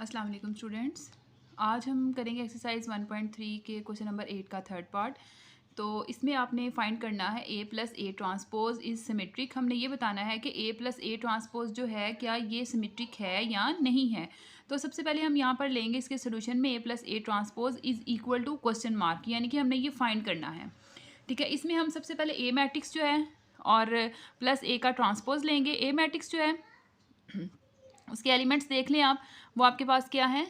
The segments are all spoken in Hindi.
अस्सलाम वालेकुम स्टूडेंट्स। आज हम करेंगे एक्सरसाइज 1.3 के क्वेश्चन नंबर 8 का थर्ड पार्ट। तो इसमें आपने फाइंड करना है A plus A transpose is symmetric. हमने ये बताना है कि ए प्लस ए ट्रांसपोज जो है क्या ये सिमेट्रिक है या नहीं है। तो सबसे पहले हम यहाँ पर लेंगे इसके सोल्यूशन में A plus A transpose is equal to question mark, यानी कि हमने ये फाइंड करना है। ठीक है, इसमें हम सबसे पहले ए मैट्रिक्स जो है और प्लस ए का ट्रांसपोज लेंगे। ए मैट्रिक्स जो है उसके एलिमेंट्स देख लें आप, वो आपके पास क्या है।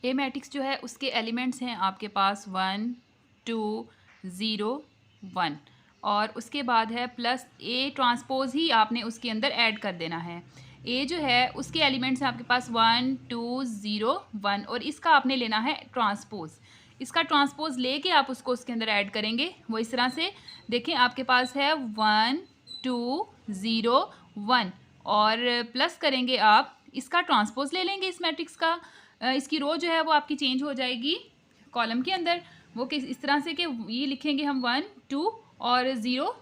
ए मैट्रिक्स जो है उसके एलिमेंट्स हैं आपके पास 1 2 0 1 और उसके बाद है प्लस ए ट्रांसपोज ही आपने उसके अंदर ऐड कर देना है। ए जो है उसके एलिमेंट्स हैं आपके पास 1 2 0 1 और इसका आपने लेना है ट्रांसपोज। इसका ट्रांसपोज लेके आप उसको उसके अंदर ऐड करेंगे। वो इस तरह से देखें, आपके पास है 1 2 0 1 और प्लस करेंगे आप इसका ट्रांसपोज ले लेंगे इस मैट्रिक्स का। इसकी रो जो है वो आपकी चेंज हो जाएगी कॉलम के अंदर। वो किस इस तरह से कि ये लिखेंगे हम 1 2 और 0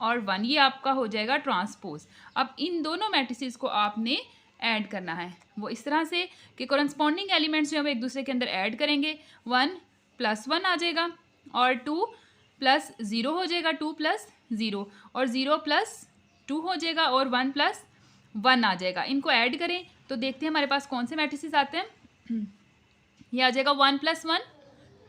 और 1, ये आपका हो जाएगा ट्रांसपोज। अब इन दोनों मैट्रिसेस को आपने ऐड करना है वो इस तरह से कि कॉरस्पॉन्डिंग एलिमेंट्स जो है वो एक दूसरे के अंदर ऐड करेंगे। 1 + 1 आ जाएगा और 2 + 0 हो जाएगा, 2 + 0 और 0 + 2 हो जाएगा और 1 + 1 आ जाएगा। इनको ऐड करें तो देखते हैं हमारे पास कौन से मैट्रिसेस आते हैं। ये आ जाएगा 1 + 1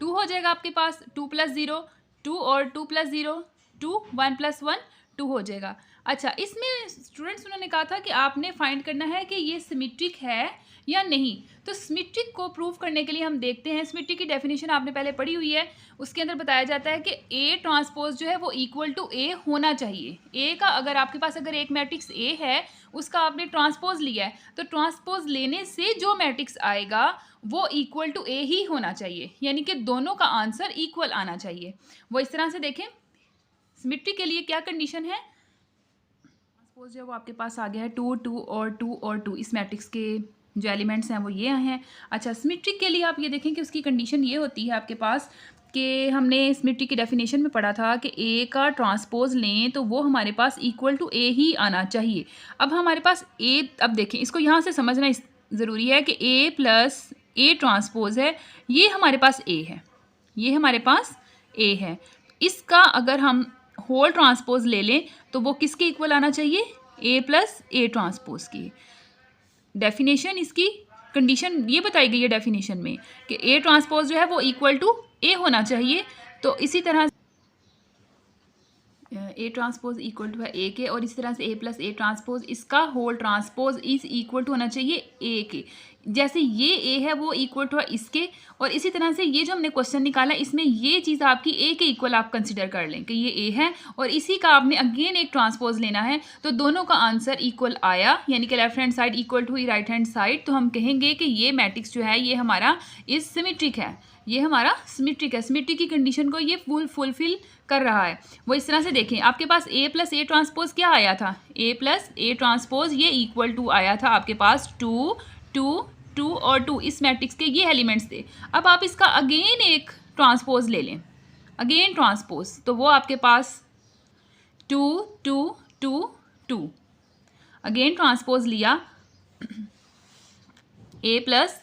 2 हो जाएगा आपके पास, 2 + 0 2 और 2 + 0 2 1 + 1 2 हो जाएगा। अच्छा, इसमें स्टूडेंट्स उन्होंने कहा था कि आपने फाइंड करना है कि ये सिमेट्रिक है या नहीं। तो सिमेट्रिक को प्रूव करने के लिए हम देखते हैं, सिमेट्रिक की डेफिनेशन आपने पहले पढ़ी हुई है। उसके अंदर बताया जाता है कि ए ट्रांसपोज जो है वो इक्वल टू ए होना चाहिए। ए का अगर आपके पास अगर एक मैट्रिक्स ए है उसका आपने ट्रांसपोज लिया है तो ट्रांसपोज लेने से जो मैट्रिक्स आएगा वो इक्वल टू ए ही होना चाहिए, यानी कि दोनों का आंसर इक्वल आना चाहिए। वो इस तरह से देखें, सिमेट्री के लिए क्या कंडीशन है। ट्रांसपोज जो वो आपके पास आ गया है 2 2 और 2 और 2, इस मैट्रिक्स के जो एलिमेंट्स हैं वो ये हैं। अच्छा, सिमेट्रिक के लिए आप ये देखें कि उसकी कंडीशन ये होती है आपके पास कि हमने सिमेट्री की डेफिनेशन में पढ़ा था कि ए का ट्रांसपोज लें तो वो हमारे पास इक्वल टू ए ही आना चाहिए। अब हमारे पास ए, अब देखें इसको यहाँ से समझना ज़रूरी है कि ए प्लस ए ट्रांसपोज है, ये हमारे पास ए है, ये हमारे पास ए है। इसका अगर हम होल ट्रांसपोज ले लें तो वो किसके इक्वल आना चाहिए, ए प्लस ए ट्रांसपोज की। डेफिनेशन इसकी कंडीशन ये बताई गई है डेफिनेशन में कि ए ट्रांसपोज जो है वो इक्वल टू ए होना चाहिए। तो इसी तरह ए ट्रांसपोज इक्वल टू है ए के और इसी तरह से ए प्लस ए ट्रांसपोज इसका whole transpose is equal to होना चाहिए ए के। जैसे ये ए है वो इक्वल टू है इसके, और इसी तरह से ये जो हमने क्वेश्चन निकाला इसमें ये चीज़ आपकी ए के इक्वल आप कंसिडर कर लें कि ये ए है और इसी का आपने अगेन एक ट्रांसपोज लेना है तो दोनों का आंसर इक्वल आया, यानी कि left hand side equal to ही राइट हैंड साइड। तो हम कहेंगे कि ये मैट्रिक्स जो है ये हमारा इज सिमेट्रिक है, ये हमारा सिमेट्रिक है। सिमेट्रिक की कंडीशन को ये फुलफिल कर रहा है। वो इस तरह से देखें, आपके पास ए प्लस ए ट्रांसपोज क्या आया था, ए प्लस ए ट्रांसपोज ये इक्वल टू आया था आपके पास 2 2 2 और 2, इस मैट्रिक्स के ये एलिमेंट्स थे। अब आप इसका अगेन एक ट्रांसपोज ले लें, अगेन ट्रांसपोज, तो वो आपके पास 2 2 2 2, अगेन ट्रांसपोज लिया ए प्लस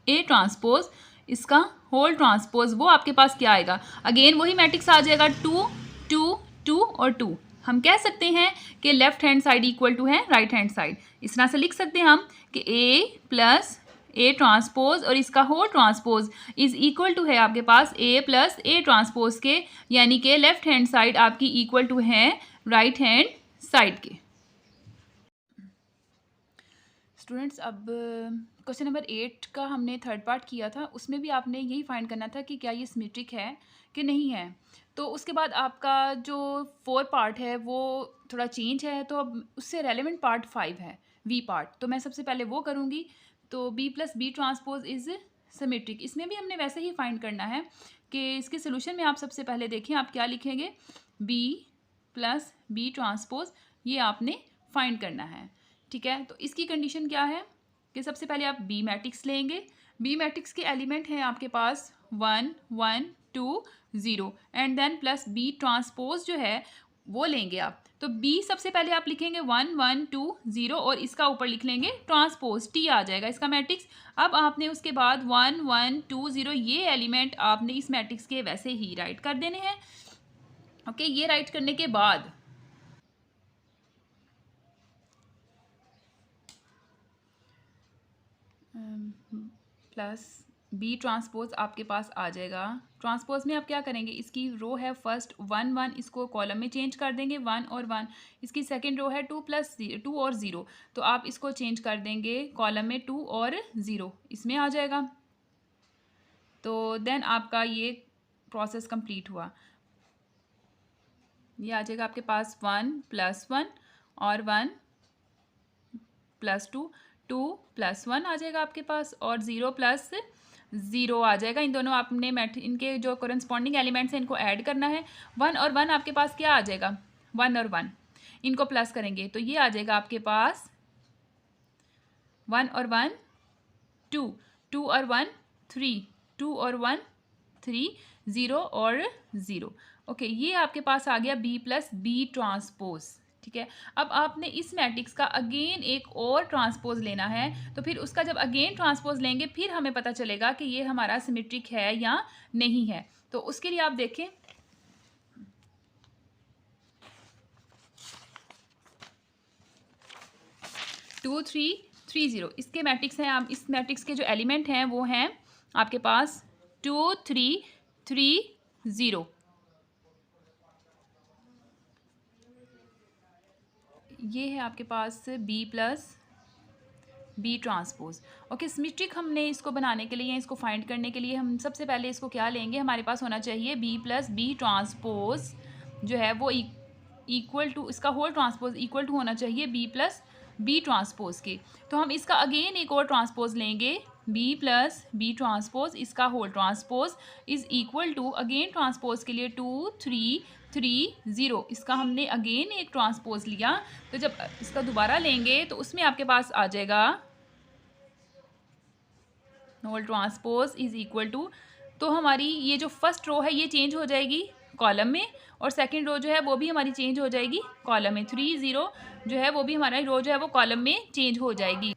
ए ट्रांसपोज इसका होल ट्रांसपोज, वो आपके पास क्या आएगा, अगेन वही मैट्रिक्स आ जाएगा 2 2 2 और 2। हम कह सकते हैं कि left hand side equal to है राइट हैंड साइड। इस तरह से लिख सकते हैं हम कि ए प्लस ए ट्रांसपोज और इसका whole transpose is equal to है आपके पास ए प्लस ए ट्रांसपोज के, यानी कि लेफ्ट हैंड साइड आपकी इक्वल टू है राइट हैंड साइड के। स्टूडेंट्स, अब क्वेश्चन नंबर 8 का हमने थर्ड पार्ट किया था, उसमें भी आपने यही फाइंड करना था कि क्या ये सिमेट्रिक है कि नहीं है। तो उसके बाद आपका जो 4 पार्ट है वो थोड़ा चेंज है, तो अब उससे रेलेवेंट पार्ट 5 है, वी पार्ट। तो मैं सबसे पहले वो करूँगी। तो B plus B transpose is symmetric, इसमें भी हमने वैसे ही फाइंड करना है कि इसके सोल्यूशन में आप सबसे पहले देखें आप क्या लिखेंगे, बी प्लस बी ट्रांसपोज, ये आपने फाइंड करना है। ठीक है, तो इसकी कंडीशन क्या है कि सबसे पहले आप बी मैट्रिक्स लेंगे। बी मैट्रिक्स के एलिमेंट हैं आपके पास 1 1 2 0 and then plus B transpose जो है वो लेंगे आप। तो बी सबसे पहले आप लिखेंगे 1 1 2 0 और इसका ऊपर लिख लेंगे ट्रांसपोज, टी आ जाएगा इसका मैट्रिक्स। अब आपने उसके बाद 1 1 2 0 ये एलिमेंट आपने इस मैट्रिक्स के वैसे ही राइट कर देने हैं। ओके, ये राइट करने के बाद प्लस बी ट्रांसपोज आपके पास आ जाएगा। ट्रांसपोज में आप क्या करेंगे, इसकी रो है फर्स्ट 1 1, इसको कॉलम में चेंज कर देंगे 1 और 1। इसकी सेकंड रो है 2 प्लस 2 और 0, तो आप इसको चेंज कर देंगे कॉलम में 2 और 0, इसमें आ जाएगा। तो देन आपका ये प्रोसेस कंप्लीट हुआ। ये आ जाएगा आपके पास 1 प्लस 1 और 1 प्लस 2, 2 प्लस 1 आ जाएगा आपके पास और 0 प्लस 0 आ जाएगा। इन दोनों आपने इनके जो करस्पॉन्डिंग एलिमेंट्स हैं इनको ऐड करना है। 1 और 1 आपके पास क्या आ जाएगा, 1 और 1 इनको प्लस करेंगे तो ये आ जाएगा आपके पास 1 और 1 2, 2 और 1 3, 2 और 1 3, 0 और 0। ओके, ये आपके पास आ गया बी प्लस बी ट्रांसपोज। ठीक है, अब आपने इस मैट्रिक्स का अगेन एक और ट्रांसपोज लेना है। तो फिर उसका जब अगेन ट्रांसपोज लेंगे फिर हमें पता चलेगा कि ये हमारा सिमेट्रिक है या नहीं है। तो उसके लिए आप देखें, टू थ्री थ्री ज़ीरो इसके मैट्रिक्स हैं। आप इस मैट्रिक्स के जो एलिमेंट हैं वो हैं आपके पास 2 3 3 0। ये है आपके पास B plus B transpose. Okay, symmetric हमने इसको बनाने के लिए, इसको फाइंड करने के लिए हम सबसे पहले इसको क्या लेंगे, हमारे पास होना चाहिए बी प्लस बी ट्रांसपोज जो है वो इक्वल टू, इसका होल ट्रांसपोज इक्वल टू होना चाहिए बी प्लस बी ट्रांसपोज के। तो हम इसका अगेन एक और ट्रांसपोज लेंगे, बी प्लस बी ट्रांसपोज, इसका whole transpose is equal to, again transpose के लिए 2 3 3 0, इसका हमने अगेन एक ट्रांसपोज लिया। तो जब इसका दोबारा लेंगे तो उसमें आपके पास आ जाएगा whole transpose is equal to, तो हमारी ये जो फर्स्ट रो है ये चेंज हो जाएगी कॉलम में और सेकंड रो जो है वो भी हमारी चेंज हो जाएगी कॉलम में। 3 0 जो है वो भी हमारा रो जो है वो कॉलम में चेंज हो जाएगी।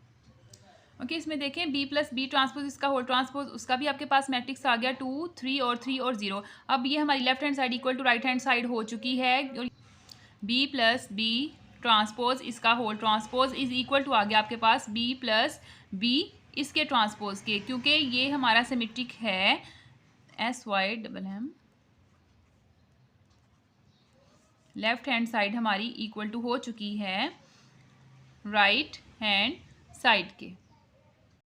ओके, इसमें देखें बी प्लस बी ट्रांसपोज, इसका होल ट्रांसपोज, उसका भी आपके पास मैट्रिक्स आ गया 2 3 और 3 और 0। अब ये हमारी left hand side equal to right hand side हो चुकी है। बी प्लस बी ट्रांसपोज, इसका whole transpose is equal to आ गया आपके पास बी प्लस बी इसके ट्रांसपोज के, क्योंकि ये हमारा सिमेट्रिक है। SY लेफ्ट हैंड साइड हमारी इक्वल टू हो चुकी है राइट हैंड साइड के।